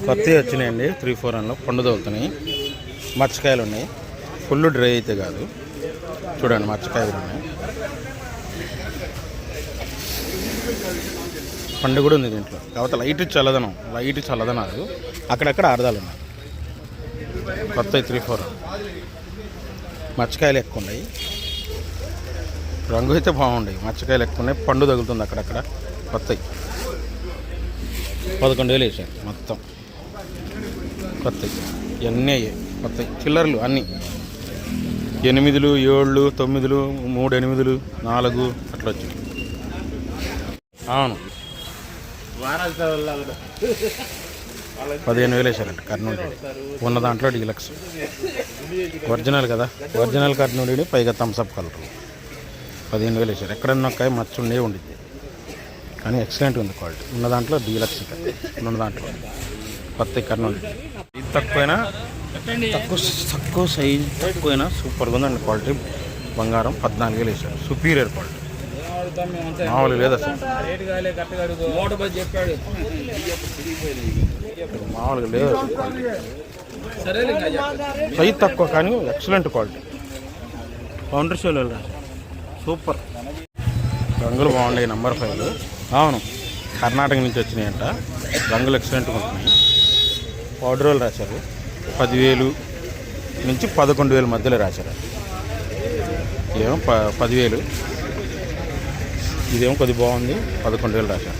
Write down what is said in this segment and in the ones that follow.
కొత్తవి వచ్చినాయండి 3-4 పండు తగులుతున్నాయి. మచ్చకాయలు ఉన్నాయి, ఫుల్ డ్రై అయితే కాదు. చూడండి మచ్చకాయలు ఉన్నాయి, పండు కూడా ఉంది దీంట్లో. కాకపోతే లైట్ చల్లదనాలు అక్కడక్కడ అర్ధాలు ఉన్నాయి. కొత్తవి 3-4 మచ్చకాయలు ఎక్కువ ఉన్నాయి, రంగు అయితే బాగుండేవి. మచ్చకాయలు ఎక్కువ ఉన్నాయి, పండు తగులుతుంది అక్కడక్కడ. కొత్తవి 11,000 వేసారు మొత్తం. కొత్తవి ఇవన్నీ అయ్యాయి, కొత్తవి చిల్లర్లు అన్నీ 8, 7, 9, 3, 8, 4 అట్లా వచ్చాయి. అవును 15,000 వేసారంట కర్నూలు ఉన్న దాంట్లో డీలక్స్. ఒరిజినల్ కదా, ఒరిజినల్ కర్నూలు పైగా థమ్స్అప్ కలర్. 15,000 వేసారు. ఎక్కడన్నా ఒక మచ్చ ఉండే ఉండిద్ది, కానీ ఎక్సలెంట్ ఉంది క్వాలిటీ. ఉన్న దాంట్లో డీలక్స్, ఉన్న దాంట్లో కొత్త కర్నూలు. ఇది తక్కువ సైజ్ తక్కువైనా సూపర్గా ఉందండి క్వాలిటీ. బంగారం 14,000 వేసారు. సుపీరియర్ క్వాలిటీ, మామూలుగా లేదు అసలు, మామూలుగా లేదు. సైజ్ తక్కువ కానీ ఎక్సలెంట్ క్వాలిటీ. కౌంటర్ షోలు సూపర్. రంగులు బాగున్నాయి. నెంబర్ 5. అవును కర్ణాటక నుంచి వచ్చినాయంట. రంగులు ఎక్సలెంట్గా ఉంటున్నాయి. పౌడర్ వాళ్ళు రాశారు 10,000 నుంచి 11,000 మధ్యలో రాశారు. ఏమో 10,000, ఇదేమో కొద్ది బాగుంది 11,000 రాశారు.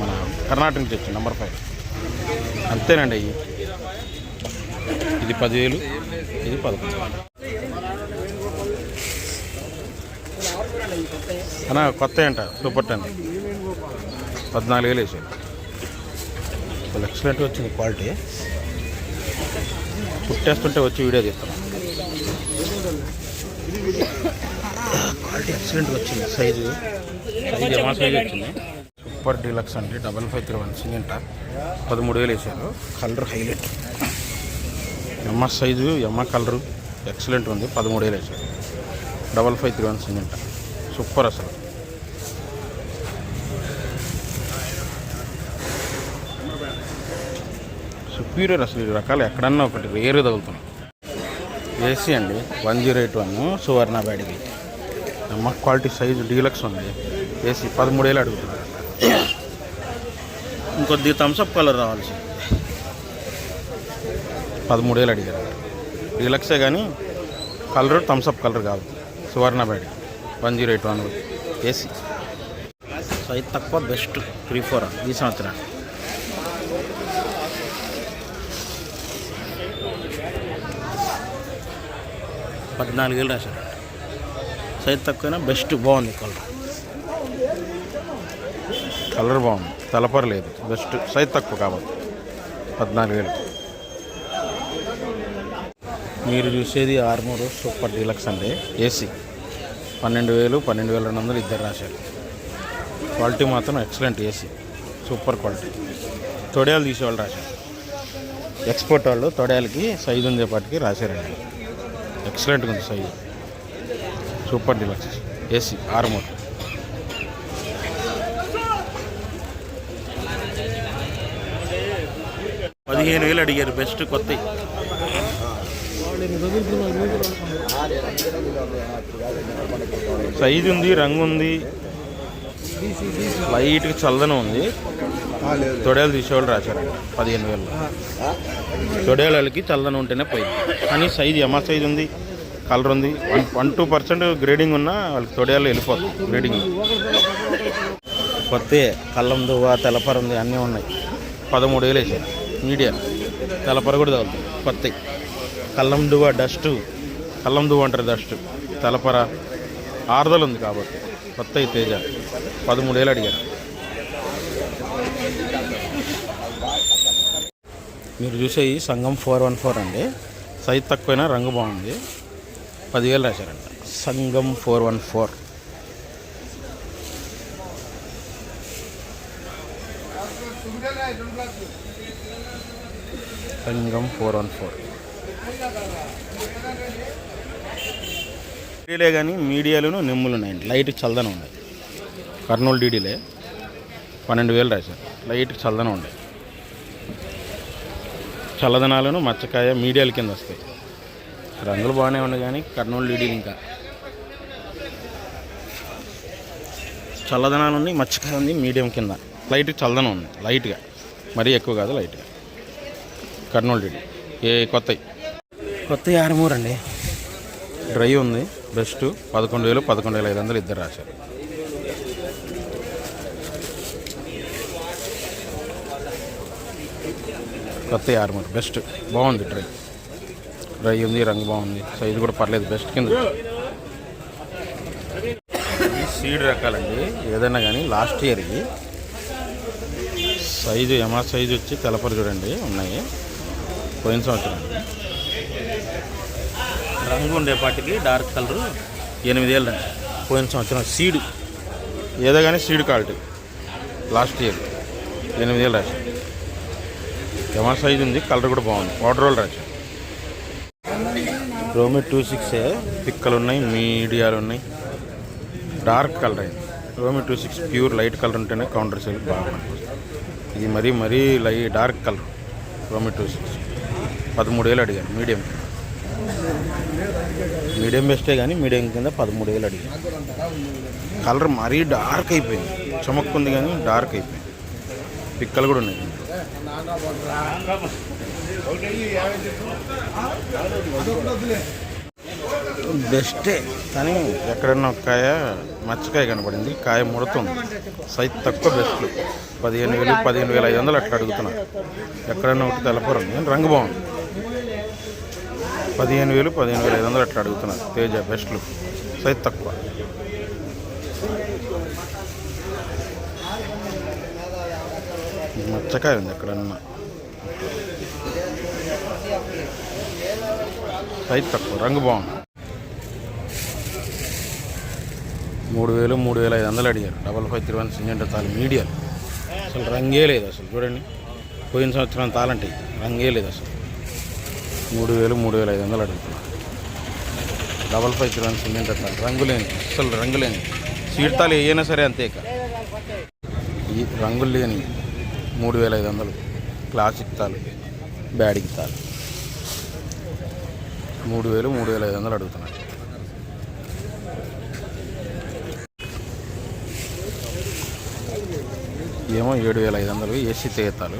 మన కర్ణాటక నుంచి వచ్చింది నెంబర్ 5. అంతేనండి. ఇది 10,000, ఇది 11,000. అన్నా కొత్త అంట సూపర్ 10 14,000 వేసారు. చాలా ఎక్సలెంట్గా వచ్చింది క్వాలిటీ. పుట్టేస్తుంటే వచ్చి వీడియో తీస్తాను. క్వాలిటీ ఎక్సలెంట్గా వచ్చింది. సైజు ఏమా సైజు వచ్చింది. సూపర్ డీలక్స్ అండి. 5531 సిమెంట్ 13,000 వేసారు. Colour highlight. Size colour excellent ఉంది. 13,000 వేసారు. 5531 సిమెంట్ సూపర్ అసలు. సుపీరియర్ అసలు. ఈ రకాలు ఎక్కడన్నా ఒకటి వేరే తగులుతున్నాయి. ఏసీ అండి 1081 సువర్ణ బ్యాడికి. క్వాలిటీ సైజు డీలక్స్ ఉంది. ఏసీ 13,000 అడుగుతున్నారు. ఇంకొద్ది థమ్స్అప్ కలర్ రావాల్సి 13,000 అడిగారు. డీలక్సే కానీ కలర్ థమ్స్అప్ కలర్ కాదు. సువర్ణ బ్యాడికి 1081 ఏసీ. సైజ్ తక్కువ బెస్ట్ 3-4 ఈ సంవత్సరం. $14,000 రాశారు. సైజ్ తక్కువైనా బెస్ట్, బాగుంది కలర్. కలర్ బాగుంది, తలపరలేదు, బెస్ట్. సైజ్ తక్కువ కాబట్టి 14,000. మీరు చూసేది ఆర్మూర్ సూపర్ డీలక్స్ అండి. ఏసీ 12,000, 12,200 ఇద్దరు రాశారు. క్వాలిటీ మాత్రం ఎక్సలెంట్. AC super quality. తొడయాలు తీసేవాళ్ళు రాశారు. ఎక్స్పోర్ట్ వాళ్ళు తొడయాలకి సైజు ఉండేపాటికి రాశారండి. ఎక్సలెంట్గా ఉంది size. Super deluxe AC Armoor. $15,000 అడిగారు. బెస్ట్ కొత్త. సైజు ఉంది, రంగు ఉంది, లైట్గా చల్లదనం ఉంది. తొడయాలు తీసేవాళ్ళు రాశారంట 15,000. తొడయాలకి చల్లదనం ఉంటేనే పోయింది. కానీ సైజు సైజు ఉంది, కలర్ ఉంది. 1-2% గ్రేడింగ్ ఉన్నా వాళ్ళకి తొడయాలు వెళ్ళిపోతుంది గ్రేడింగ్. కొత్త కల్లం దువ్వ తెల్లపర ఉంది, అన్నీ ఉన్నాయి. 13,000 వేసారు. మీడియం తెల్లపర కూడా తగులుతుంది. కొత్త కల్లం దువ్వ డస్ట్, కల్లం దువ్వ అంటారు డస్ట్. తెల్లపర ఆర్దలు ఉంది కాబట్టి కొత్త తేజ 13,000 అడిగారు. మీరు చూసే ఈ సంగం 414 అండి. సైజ్ తక్కువైనా రంగు బాగుంది. 10,000 రాశారంట. సంగం 414. సంగం 414 డీడీలే కానీ మీడియాలను నెమ్ములు ఉన్నాయండి. లైట్ చల్దనం ఉన్నాయి. కర్నూలు డీడీలే 12,000 రాశారు. లైట్ చల్లదనం ఉండే చల్లదనాలను మచ్చకాయ మీడియాల కింద వస్తాయి. రంగులు బాగానే ఉన్నాయి కానీ కర్నూలు లీడీలు ఇంకా చల్లదనాలు ఉన్నాయి. మచ్చకాయ ఉంది మీడియం కింద, లైట్ చల్లదనం ఉంది. లైట్గా మరీ ఎక్కువ కాదు, లైట్గా. కర్నూలు లీడీ కొత్తవి 6 అండి. డ్రై ఉంది బెస్ట్ 11,000 11,500 ఇద్దరు రాశారు. కొత్త 6 బెస్ట్ బాగుంది. డ్రై ఉంది, రంగు బాగుంది, సైజు కూడా పర్లేదు, బెస్ట్ కింద. ఈ సీడ్ రకాలండి ఏదైనా కానీ లాస్ట్ ఇయర్కి సైజు సైజు వచ్చి తెలపరు చూడండి ఉన్నాయి. పోయిన సంవత్సరం రంగు ఉండేపాటికి డార్క్ కలరు 8,000 అండి. పోయిన సంవత్సరం సీడ్ ఏదో కానీ సీడ్ క్వాలిటీ లాస్ట్ ఇయర్ 8,000 రాశారు. సైజు ఉంది, కలర్ కూడా బాగుంది. పౌడర్ రోల్ రాశారు. రోమి 26 పిక్కలు ఉన్నాయి, మీడియాలు ఉన్నాయి, డార్క్ కలర్ అయింది. రోమి 26 ప్యూర్ లైట్ కలర్ ఉంటేనే కౌంటర్ సేల్ బాగా. ఇది మరీ డార్క్ కలర్ రోమి 26 13,000 అడిగారు. మీడియం బెస్టే కానీ మీడియం కింద 13,000 అడిగారు. కలర్ మరీ డార్క్ అయిపోయింది, చమక్కుంది కానీ డార్క్ అయిపోయింది. పిక్కలు కూడా ఉన్నాయి. బెస్టే కానీ ఎక్కడన్నా ఒక కాయ మచ్చకాయ కనపడింది, కాయ ముడుతుంది, సైజ్ తక్కువ. బెస్ట్ 15,000 15,500 అట్లా అడుగుతున్నారు. ఎక్కడన్నా ఒకటి తెలపరు, రంగు బాగుంది. 15,000 15,500 అట్లా అడుగుతున్నారు. తేజ బెస్ట్లు, సైజ్ తక్కువ. మచ్చకాయ ఉంది ఎక్కడన్నా, సైజ్ తక్కువ, రంగు బాగుంది. 3,000 3,500 అడిగారు. 5531 సింజెంట తాలు మీడియాలు. అసలు రంగే లేదు అసలు చూడండి. పోయిన సంవత్సరం తాలంటే రంగే లేదు అసలు. 3,000 3,500 అడుగుతున్నారు. 5531 సింజెంట తాలు రంగులేని, అసలు రంగులేని సీడ్ తాలు ఏమైనా సరే అంతే. ఈ రంగులు లేని 3,500 క్లాసిక్ తాలు, బ్యాడికి తాలు 3,000 3,500 అడుగుతున్నారు. ఇదేమో 7,500 ఏసీ తేతాలు.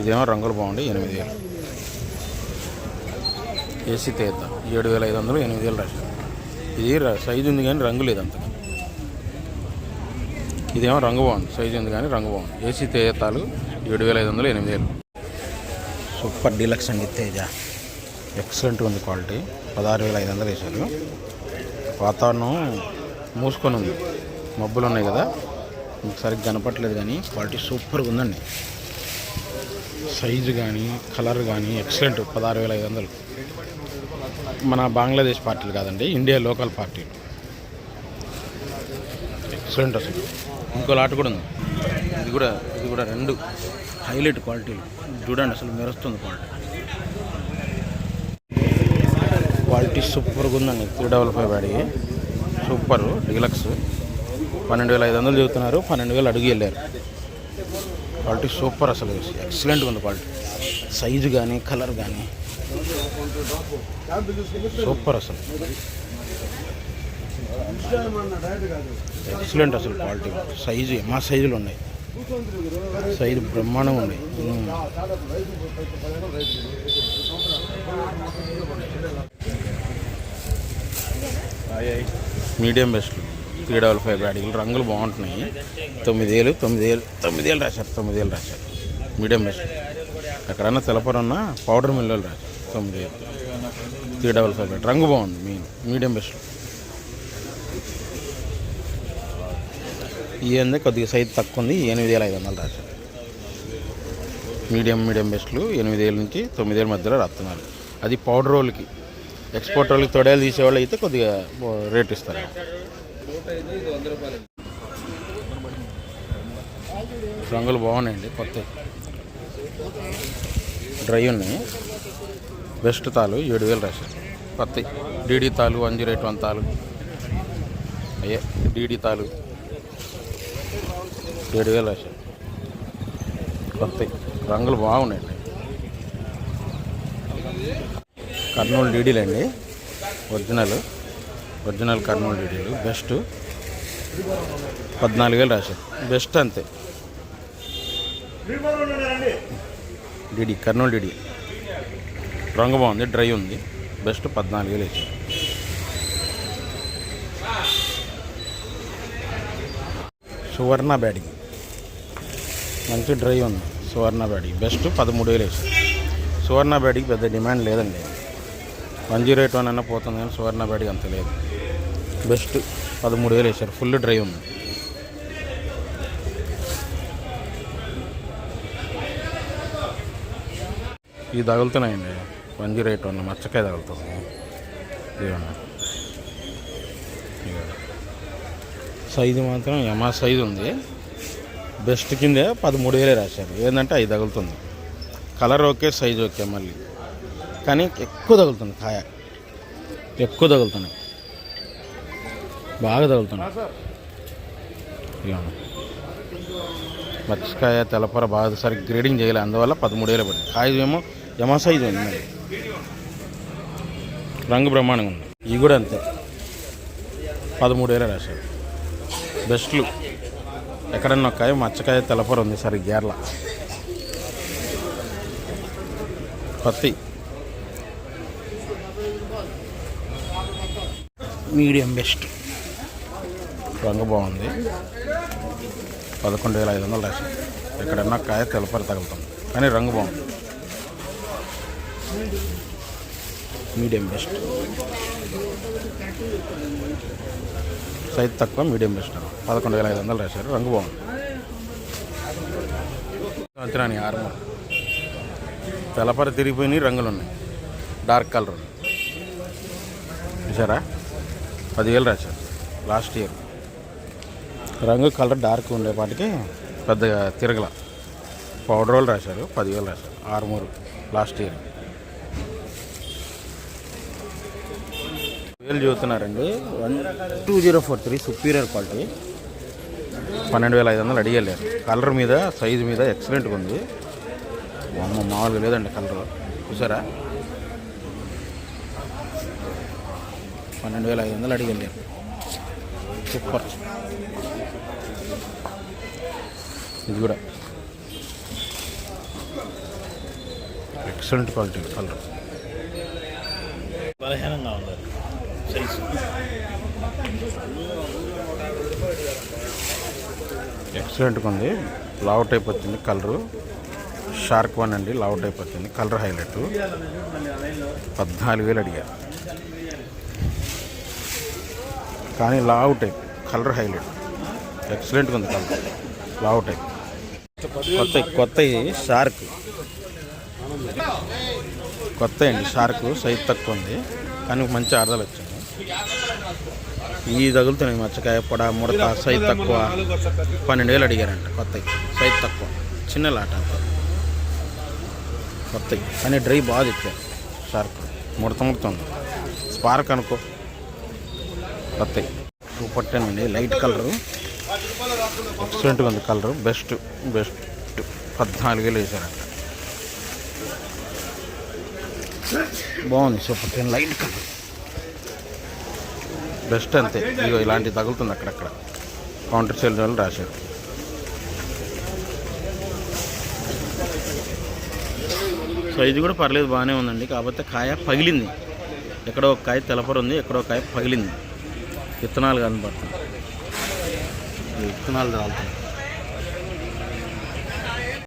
ఇదేమో రంగులు బాగుండి 8,000 ఏసీ తేత. 7,500 8,000 రాశారు. ఇది సైజు ఉంది కానీ రంగు లేదు అంత. ఇదేమో రంగు బాగుంది, సైజు ఉంది కానీ రంగు బాగుంది. ఏసీ తేతాలు 7,500 8,000. సూపర్ డీలక్స్ అండి తేజ, ఎక్సలెంట్ ఉంది క్వాలిటీ. 16,500 వేశారు. వాతావరణం మూసుకొని ఉంది, మబ్బులు ఉన్నాయి కదా, మీకు సరిగ్గా కనపట్లేదు కానీ క్వాలిటీ సూపర్గా ఉందండి. సైజు కానీ కలర్ కానీ ఎక్సలెంట్. 16,500. మన బంగ్లాదేశ్ పార్టీలు కాదండి, ఇండియా లోకల్ పార్టీలు. ఎక్సలెంట్ అసలు. ఇంకో లాట్ కూడా ఉంది. ఇది కూడా 2 హైలైట్ క్వాలిటీలు చూడండి. అసలు మెరుస్తుంది క్వాలిటీ సూపర్గా ఉందండి. 355 బ్యాడికి సూపర్ డీలక్స్. 12,500 చెబుతున్నారు, 12,000 అడుగు వెళ్ళారు. క్వాలిటీ సూపర్ అసలు, ఎక్సలెంట్గా ఉంది క్వాలిటీ. సైజు కానీ కలర్ కానీ సూపర్ అసలు, ఎక్సలెంట్ అసలు క్వాలిటీ. సైజు సైజులు ఉన్నాయి, సైజు బ్రహ్మాండంగా ఉన్నాయి. Medium best 355 బ్యాడీలు. రంగులు బాగుంటున్నాయి. 9,000 9,000 రాశారు. 9,000 రాశారు. Medium best. ఎక్కడన్నా తెలపరన్నా పౌడర్ మిల్లు రాశారు. 9,000 355 బ్యాడీ. రంగు బాగుంది. Medium best. ఇవన్నీ కొద్దిగా సైజు తక్కువ ఉంది. 8,500 రాశారు. మీడియం బెస్ట్లు 8,000 నుంచి 9,000 మధ్యలో రాస్తున్నారు. అది పౌడర్ రోల్కి, ఎక్స్పోర్ట్ రోల్కి తొడేలు తీసేవాళ్ళు అయితే కొద్దిగా రేట్ ఇస్తారు. రంగులు బాగున్నాయండి, కొత్త డ్రై ఉన్నాయి. బెస్ట్ తాలు 7,000 రాశారు. కొత్త డీడీ తాలు 108 తాలు అయ్యే డీడీ తాలు 7,000 రాశారు. కొత్త రంగులు బాగున్నాయండి. కర్నూలు డీడీలు అండి, ఒరిజినల్ కర్నూలు డీడీలు. బెస్ట్ 14,000 రాశారు. బెస్ట్ అంతే. డీడీ కర్నూలు డీడీ రంగు బాగుంది, డ్రై ఉంది. బెస్ట్ 14,000 వేసారు. సువర్ణ బ్యాడింగ్ మంచి డ్రై ఉంది. సువర్ణ బ్యాడింగ్ బెస్ట్ 13,000 వేసారు. సువర్ణ బ్యాడింగ్ పెద్ద డిమాండ్ లేదండి. 108 అన్న పోతుంది కానీ సువర్ణ బ్యాడింగ్ అంత లేదు. బెస్ట్ 13,000 వేసారు. ఫుల్ డ్రై ఉంది. ఇవి తగులుతున్నాయండి. 108 మచ్చకాయ తగులుతుంది. సైజు మాత్రం యమా సైజు ఉంది. బెస్ట్ కిందే 13,000 రాశారు. ఏంటంటే అవి తగులుతుంది. కలర్ ఓకే, సైజు ఓకే, మళ్ళీ కానీ ఎక్కువ తగులుతుంది. కాయ ఎక్కువ తగులుతుంది, బాగా తగులుతుంది. మచ్చకాయ తెల్లపొర బాగా సరిగ్గా గ్రేడింగ్ చేయలే, అందువల్ల 13,000 పడింది. కాయ ఏమో యమా సైజు ఉంది. మరి రంగు బ్రహ్మాండంగా ఉంది. ఇవి కూడా అంతే 13,000 రాశారు. బెస్ట్లు ఎక్కడన్నా ఒక కాయ మచ్చకాయ తెల్లపొర ఉంది సరే గేర్ల. పత్తి మీడియం బెస్ట్ రంగు బాగుంది. 11,500 రాశారు. ఎక్కడన్నా కాయ తెల్లపొర తగులుతుంది కానీ రంగు బాగుంది. మీడియం బెస్ట్ సైజ్ తక్కువ, మీడియం బెస్ట్ 11,500 రాశారు. రంగు బాగుంది. సంవత్సరానికి 6 తెల్లపర తిరిగిపోయినాయి, రంగులు ఉన్నాయి. డార్క్ కలర్ చూసారా, 10,000 రాశారు. లాస్ట్ ఇయర్ రంగు కలర్ డార్క్ ఉండేపాటికి పెద్దగా తిరగల. పౌడర్ వాళ్ళు రాశారు. 10,000 రాశారు. 6 లాస్ట్ ఇయర్. వేలు చూస్తున్నారండి. 12043 సుపీరియర్ క్వాలిటీ 12,500 అడిగలేరు. కలర్ మీద సైజు మీద ఎక్సలెంట్గా ఉంది. మామూలుగా లేదండి కలర్. చూసారా, 12,500 అడిగలేరు. సూపర్. ఇది కూడా ఎక్సలెంట్ క్వాలిటీ కలర్. బలహీనంగా ఉంది సైజు. ఎక్సలెంట్గా ఉంది. లావ్ టైప్ వచ్చింది కలరు. షార్క్ వన్ అండి, లావ్ టైప్ వచ్చింది. Colour highlight. 14,000 అడిగారు కానీ లావ్ టైప్ కలర్ హైలైట్. ఎక్సలెంట్గా ఉంది కలర్. లావ్ టైప్ కొత్త షార్క్ కొత్త అండి. షార్క్ సైజ్ తక్కువ ఉంది కానీ మంచి ఆర్డర్లు వచ్చింది. ఈ తగులుతున్నాయి మచ్చకాయ పొడ ముడత. సైజ్ తక్కువ 12,000 అడిగారంట. కొత్త సైజ్ తక్కువ, చిన్న లాట కొత్త కానీ డ్రై బాగా తెచ్చారు. షార్క్ ముడత ఉంది. స్పార్క్ అనుకో. కొత్త సూపర్ 10 అండి. లైట్ కలరు ఎక్సలెంట్గా ఉంది కలరు. బెస్ట్ 14,000 వేసారంట. బాగుంది. సూపర్ 10 లైట్ కలర్ బెస్ట్ అంతే. ఇదిగో ఇలాంటివి తగులుతుంది అక్కడక్కడ. కౌంటర్ సేల్ వాళ్ళు రాశారు. సైజు కూడా పర్లేదు, బాగానే ఉందండి. కాకపోతే కాయ పగిలింది. ఎక్కడో ఒక కాయ తెలపర ఉంది, ఎక్కడో కాయ పగిలింది. విత్తనాలు కనబడుతుంది. విత్తనాలు రాలుతాయి.